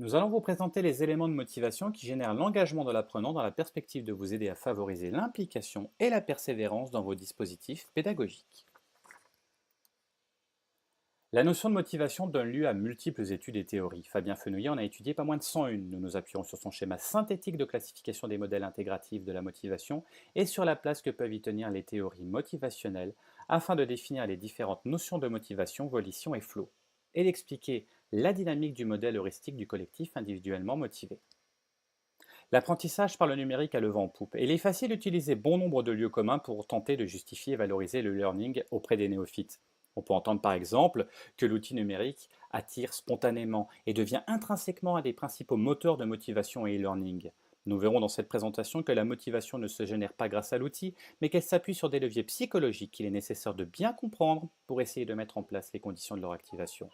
Nous allons vous présenter les éléments de motivation qui génèrent l'engagement de l'apprenant dans la perspective de vous aider à favoriser l'implication et la persévérance dans vos dispositifs pédagogiques. La notion de motivation donne lieu à multiples études et théories. Fabien Fenouillet en a étudié pas moins de 101. Nous nous appuyons sur son schéma synthétique de classification des modèles intégratifs de la motivation et sur la place que peuvent y tenir les théories motivationnelles afin de définir les différentes notions de motivation, volition et flow, et d'expliquer la dynamique du modèle heuristique du collectif individuellement motivé. L'apprentissage par le numérique a le vent en poupe et il est facile d'utiliser bon nombre de lieux communs pour tenter de justifier et valoriser le learning auprès des néophytes. On peut entendre par exemple que l'outil numérique attire spontanément et devient intrinsèquement un des principaux moteurs de motivation et e-learning. Nous verrons dans cette présentation que la motivation ne se génère pas grâce à l'outil, mais qu'elle s'appuie sur des leviers psychologiques qu'il est nécessaire de bien comprendre pour essayer de mettre en place les conditions de leur activation.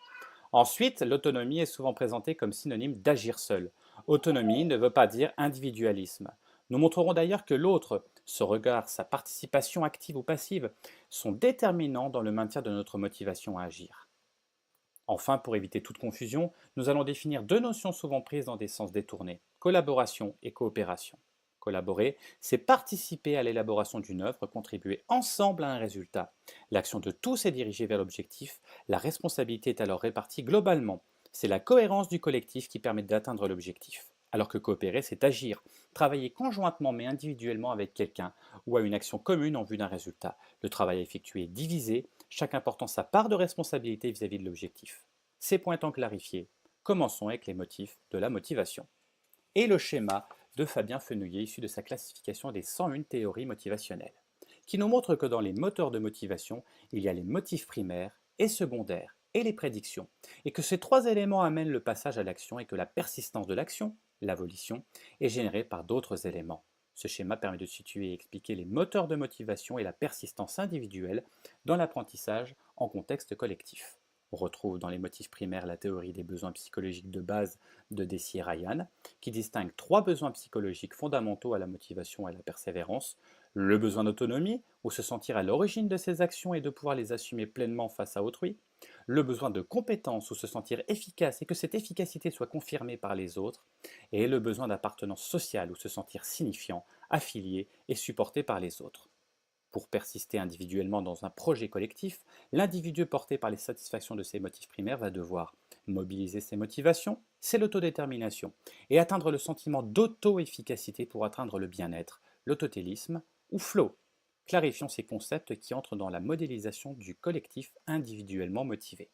Ensuite, l'autonomie est souvent présentée comme synonyme d'agir seul. Autonomie ne veut pas dire individualisme. Nous montrerons d'ailleurs que l'autre, ce regard, sa participation active ou passive, sont déterminants dans le maintien de notre motivation à agir. Enfin, pour éviter toute confusion, nous allons définir deux notions souvent prises dans des sens détournés, collaboration et coopération. Collaborer, c'est participer à l'élaboration d'une œuvre, contribuer ensemble à un résultat. L'action de tous est dirigée vers l'objectif, la responsabilité est alors répartie globalement. C'est la cohérence du collectif qui permet d'atteindre l'objectif. Alors que coopérer, c'est agir, travailler conjointement mais individuellement avec quelqu'un ou à une action commune en vue d'un résultat. Le travail effectué est divisé, chacun portant sa part de responsabilité vis-à-vis de l'objectif. Ces points étant clarifiés, commençons avec les motifs de la motivation. Et le schéma de Fabien Fenouillet issu de sa classification des 101 théories motivationnelles, qui nous montre que dans les moteurs de motivation, il y a les motifs primaires et secondaires et les prédictions, et que ces trois éléments amènent le passage à l'action et que la persistance de l'action, la volition, est générée par d'autres éléments. Ce schéma permet de situer et expliquer les moteurs de motivation et la persistance individuelle dans l'apprentissage en contexte collectif. On retrouve dans les motifs primaires la théorie des besoins psychologiques de base de Deci et Ryan, qui distingue trois besoins psychologiques fondamentaux à la motivation et à la persévérance: le besoin d'autonomie, ou se sentir à l'origine de ses actions et de pouvoir les assumer pleinement face à autrui; le besoin de compétence, ou se sentir efficace et que cette efficacité soit confirmée par les autres; et le besoin d'appartenance sociale, ou se sentir signifiant, affilié et supporté par les autres. Pour persister individuellement dans un projet collectif, l'individu porté par les satisfactions de ses motifs primaires va devoir mobiliser ses motivations, c'est l'autodétermination, et atteindre le sentiment d'auto-efficacité pour atteindre le bien-être, l'autotélisme ou flow. Clarifions ces concepts qui entrent dans la modélisation du collectif individuellement motivé.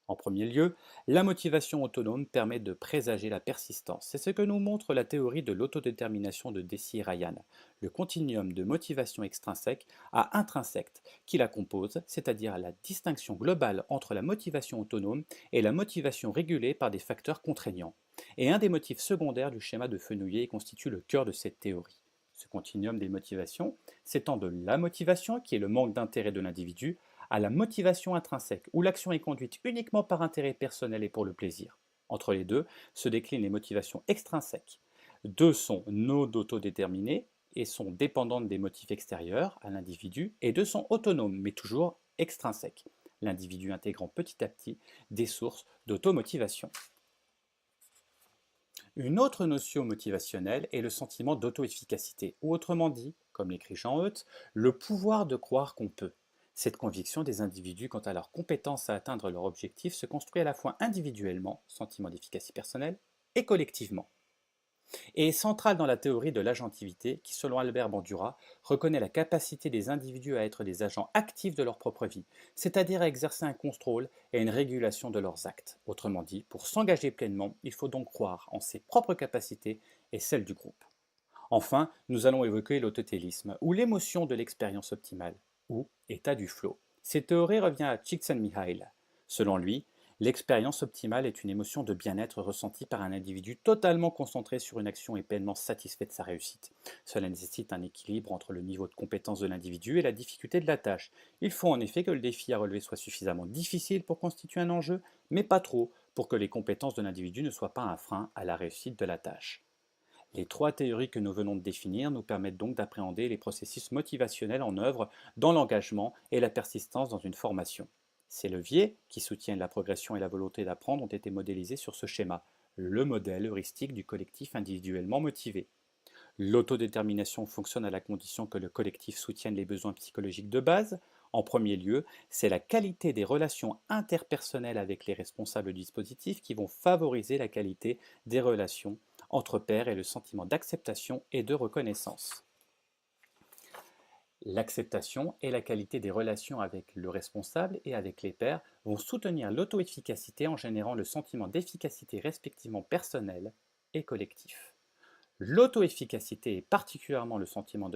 En premier lieu, la motivation autonome permet de présager la persistance. C'est ce que nous montre la théorie de l'autodétermination de Deci et Ryan, le continuum de motivation extrinsèque à intrinsèque qui la compose, c'est-à-dire la distinction globale entre la motivation autonome et la motivation régulée par des facteurs contraignants. Et un des motifs secondaires du schéma de Fenouillet constitue le cœur de cette théorie. Ce continuum des motivations s'étend de la motivation, qui est le manque d'intérêt de l'individu, à la motivation intrinsèque, où l'action est conduite uniquement par intérêt personnel et pour le plaisir. Entre les deux se déclinent les motivations extrinsèques. Deux sont non autodéterminées et sont dépendantes des motifs extérieurs à l'individu, et deux sont autonomes, mais toujours extrinsèques, l'individu intégrant petit à petit des sources d'automotivation. Une autre notion motivationnelle est le sentiment d'auto-efficacité, ou autrement dit, comme l'écrit Jean Euth, le pouvoir de croire qu'on peut. Cette conviction des individus quant à leur compétence à atteindre leur objectif se construit à la fois individuellement, sentiment d'efficacité personnelle, et collectivement, et est centrale dans la théorie de l'agentivité qui, selon Albert Bandura, reconnaît la capacité des individus à être des agents actifs de leur propre vie, c'est-à-dire à exercer un contrôle et une régulation de leurs actes. Autrement dit, pour s'engager pleinement, il faut donc croire en ses propres capacités et celles du groupe. Enfin, nous allons évoquer l'autotélisme, ou l'émotion de l'expérience optimale, ou état du flow. Cette théorie revient à Csikszentmihalyi. Selon lui, l'expérience optimale est une émotion de bien-être ressentie par un individu totalement concentré sur une action et pleinement satisfait de sa réussite. Cela nécessite un équilibre entre le niveau de compétence de l'individu et la difficulté de la tâche. Il faut en effet que le défi à relever soit suffisamment difficile pour constituer un enjeu, mais pas trop pour que les compétences de l'individu ne soient pas un frein à la réussite de la tâche. Les trois théories que nous venons de définir nous permettent donc d'appréhender les processus motivationnels en œuvre dans l'engagement et la persistance dans une formation. Ces leviers, qui soutiennent la progression et la volonté d'apprendre, ont été modélisés sur ce schéma. le modèle heuristique du collectif individuellement motivé. L'autodétermination fonctionne à la condition que le collectif soutienne les besoins psychologiques de base. En premier lieu, c'est la qualité des relations interpersonnelles avec les responsables du dispositif qui vont favoriser la qualité des relations entre pairs et le sentiment d'acceptation et de reconnaissance. L'acceptation et la qualité des relations avec le responsable et avec les pairs vont soutenir l'auto-efficacité en générant le sentiment d'efficacité respectivement personnel et collectif. L'auto-efficacité et particulièrement le sentiment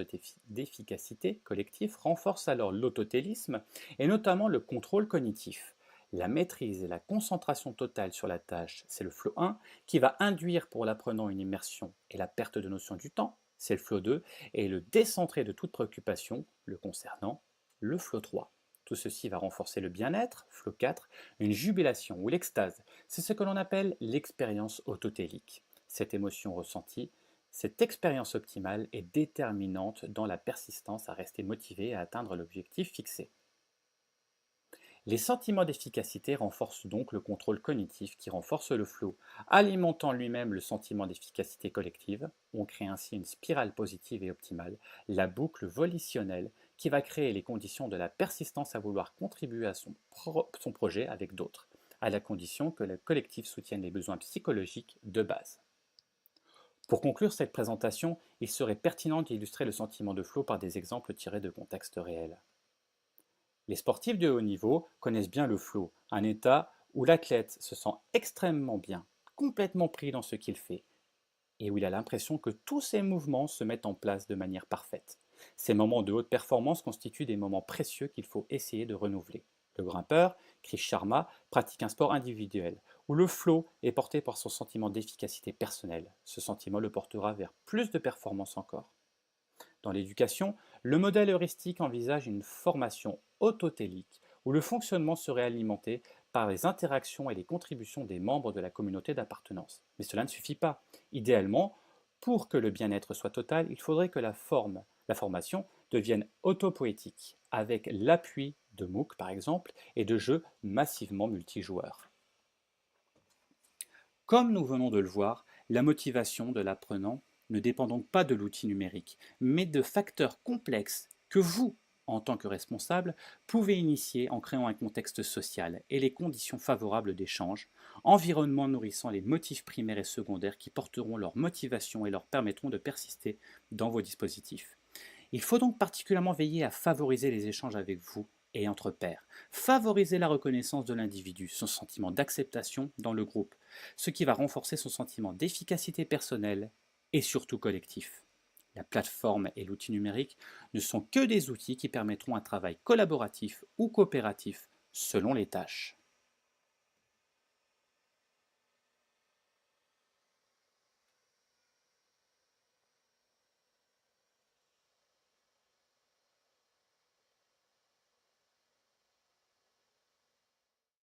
d'efficacité collectif renforce alors l'autotélisme et notamment le contrôle cognitif. La maîtrise et la concentration totale sur la tâche, c'est le flow 1, qui va induire pour l'apprenant une immersion et la perte de notion du temps, c'est le flow 2, et le décentrer de toute préoccupation, le concernant, le flow 3. Tout ceci va renforcer le bien-être, flow 4, une jubilation ou l'extase, c'est ce que l'on appelle l'expérience autotélique. Cette émotion ressentie, cette expérience optimale est déterminante dans la persistance à rester motivé et à atteindre l'objectif fixé. Les sentiments d'efficacité renforcent donc le contrôle cognitif qui renforce le flow, alimentant lui-même le sentiment d'efficacité collective. On crée ainsi une spirale positive et optimale, la boucle volitionnelle qui va créer les conditions de la persistance à vouloir contribuer à son projet avec d'autres, à la condition que le collectif soutienne les besoins psychologiques de base. Pour conclure cette présentation, il serait pertinent d'illustrer le sentiment de flow par des exemples tirés de contextes réels. Les sportifs de haut niveau connaissent bien le flow, un état où l'athlète se sent extrêmement bien, complètement pris dans ce qu'il fait, et où il a l'impression que tous ses mouvements se mettent en place de manière parfaite. Ces moments de haute performance constituent des moments précieux qu'il faut essayer de renouveler. Le grimpeur, Krish Sharma, pratique un sport individuel, où le flow est porté par son sentiment d'efficacité personnelle. Ce sentiment le portera vers plus de performance encore. Dans l'éducation, le modèle heuristique envisage une formation autotélique où le fonctionnement serait alimenté par les interactions et les contributions des membres de la communauté d'appartenance. Mais cela ne suffit pas. Idéalement, pour que le bien-être soit total, il faudrait que la formation devienne autopoétique, avec l'appui de MOOC par exemple, et de jeux massivement multijoueurs. Comme nous venons de le voir, la motivation de l'apprenant ne dépend donc pas de l'outil numérique, mais de facteurs complexes que vous, en tant que responsable, pouvez initier en créant un contexte social et les conditions favorables d'échange, environnement nourrissant les motifs primaires et secondaires qui porteront leur motivation et leur permettront de persister dans vos dispositifs. Il faut donc particulièrement veiller à favoriser les échanges avec vous et entre pairs, favoriser la reconnaissance de l'individu, son sentiment d'acceptation dans le groupe, ce qui va renforcer son sentiment d'efficacité personnelle et surtout collectif. La plateforme et l'outil numérique ne sont que des outils qui permettront un travail collaboratif ou coopératif selon les tâches.